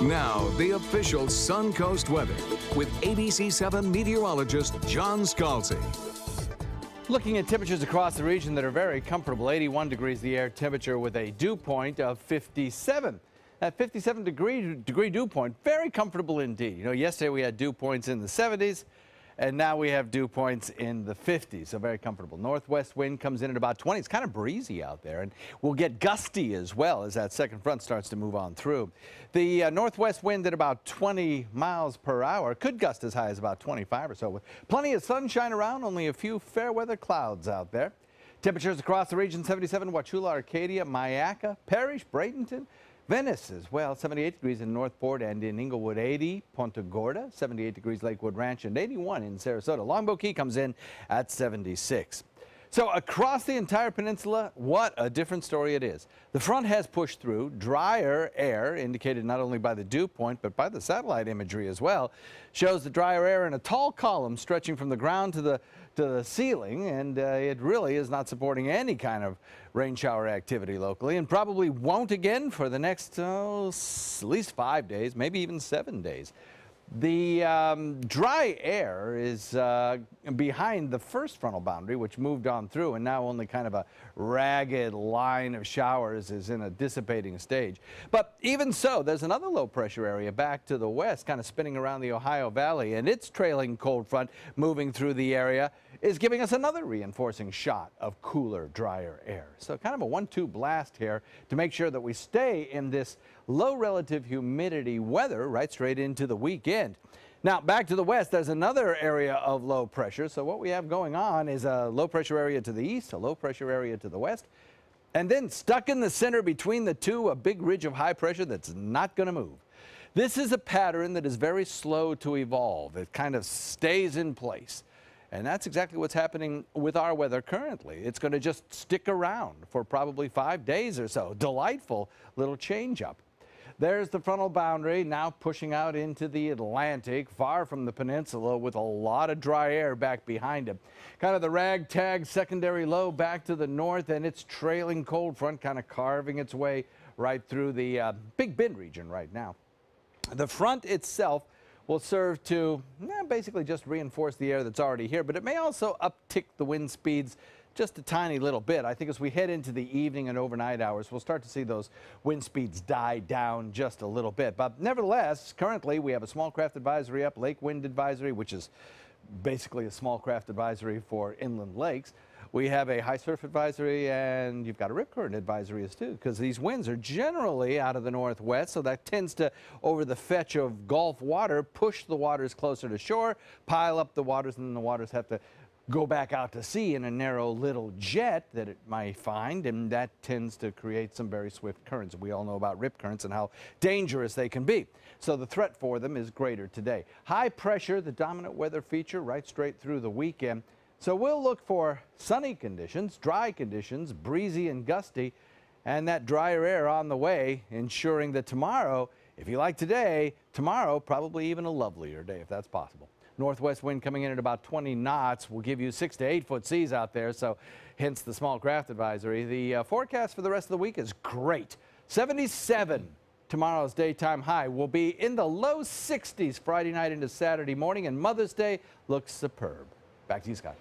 Now, the official Suncoast weather with ABC7 meteorologist John Scalzi. Looking at temperatures across the region that are very comfortable. 81 degrees the air temperature with a dew point of 57. That 57 degree dew point, very comfortable indeed. You know, yesterday we had dew points in the 70s, and now we have dew points in the 50s, so very comfortable. Northwest wind comes in at about 20. It's kind of breezy out there, and we'll get gusty as well as that second front starts to move on through. The northwest wind at about 20 miles per hour could gust as high as about 25 or so, with plenty of sunshine around, only a few fair weather clouds out there. Temperatures across the region: 77 Wauchula, Arcadia, Myakka, Parrish, Bradenton, Venice as well, 78 degrees in Northport and in Inglewood, 80 Punta Gorda, 78 degrees Lakewood Ranch, and 81 in Sarasota. Longboat Key comes in at 76. So across the entire peninsula, what a different story it is. The front has pushed through. Drier air, indicated not only by the dew point but by the satellite imagery as well, shows the drier air in a tall column stretching from the ground to the ceiling, and it really is not supporting any kind of rain shower activity locally, and probably won't again for the next at least 5 days, maybe even 7 days. The dry air is behind the first frontal boundary, which moved on through, and now only kind of a ragged line of showers is in a dissipating stage. But even so, there's another low pressure area back to the west, kind of spinning around the Ohio Valley, and its trailing cold front moving through the area is giving us another reinforcing shot of cooler, drier air. So kind of a 1-2 blast here to make sure that we stay in this low relative humidity weather right straight into the weekend. Now, back to the west, there's another area of low pressure. So what we have going on is a low pressure area to the east, a low pressure area to the west, and then stuck in the center between the two, a big ridge of high pressure that's not going to move. This is a pattern that is very slow to evolve. It kind of stays in place. And that's exactly what's happening with our weather currently. It's going to just stick around for probably 5 days or so. Delightful little change up. There's the frontal boundary now pushing out into the Atlantic, far from the peninsula, with a lot of dry air back behind it. Kind of the ragtag secondary low back to the north, and its trailing cold front kind of carving its way right through the Big Bend region right now. The front itself will serve to basically just reinforce the air that's already here, but it may also uptick the wind speeds just a tiny little bit. I think as we head into the evening and overnight hours, we'll start to see those wind speeds die down just a little bit. But nevertheless, currently we have a small craft advisory up, lake wind advisory, which is basically a small craft advisory for inland lakes. We have a high surf advisory, and you've got a rip current advisory as too, because these winds are generally out of the northwest, so that tends to, over the fetch of Gulf water, push the waters closer to shore, pile up the waters, and then the waters have to go back out to sea in a narrow little jet that it might find, and that tends to create some very swift currents. We all know about rip currents and how dangerous they can be. So the threat for them is greater today. High pressure, the dominant weather feature right straight through the weekend. So we'll look for sunny conditions, dry conditions, breezy and gusty, and that drier air on the way, ensuring that tomorrow, if you like today, tomorrow probably even a lovelier day if that's possible. Northwest wind coming in at about 20 knots will give you 6 to 8 foot seas out there, so hence the small craft advisory. The forecast for the rest of the week is great. 77 tomorrow's daytime high will be in the low 60s Friday night into Saturday morning, and Mother's Day looks superb. Back to you, Scott.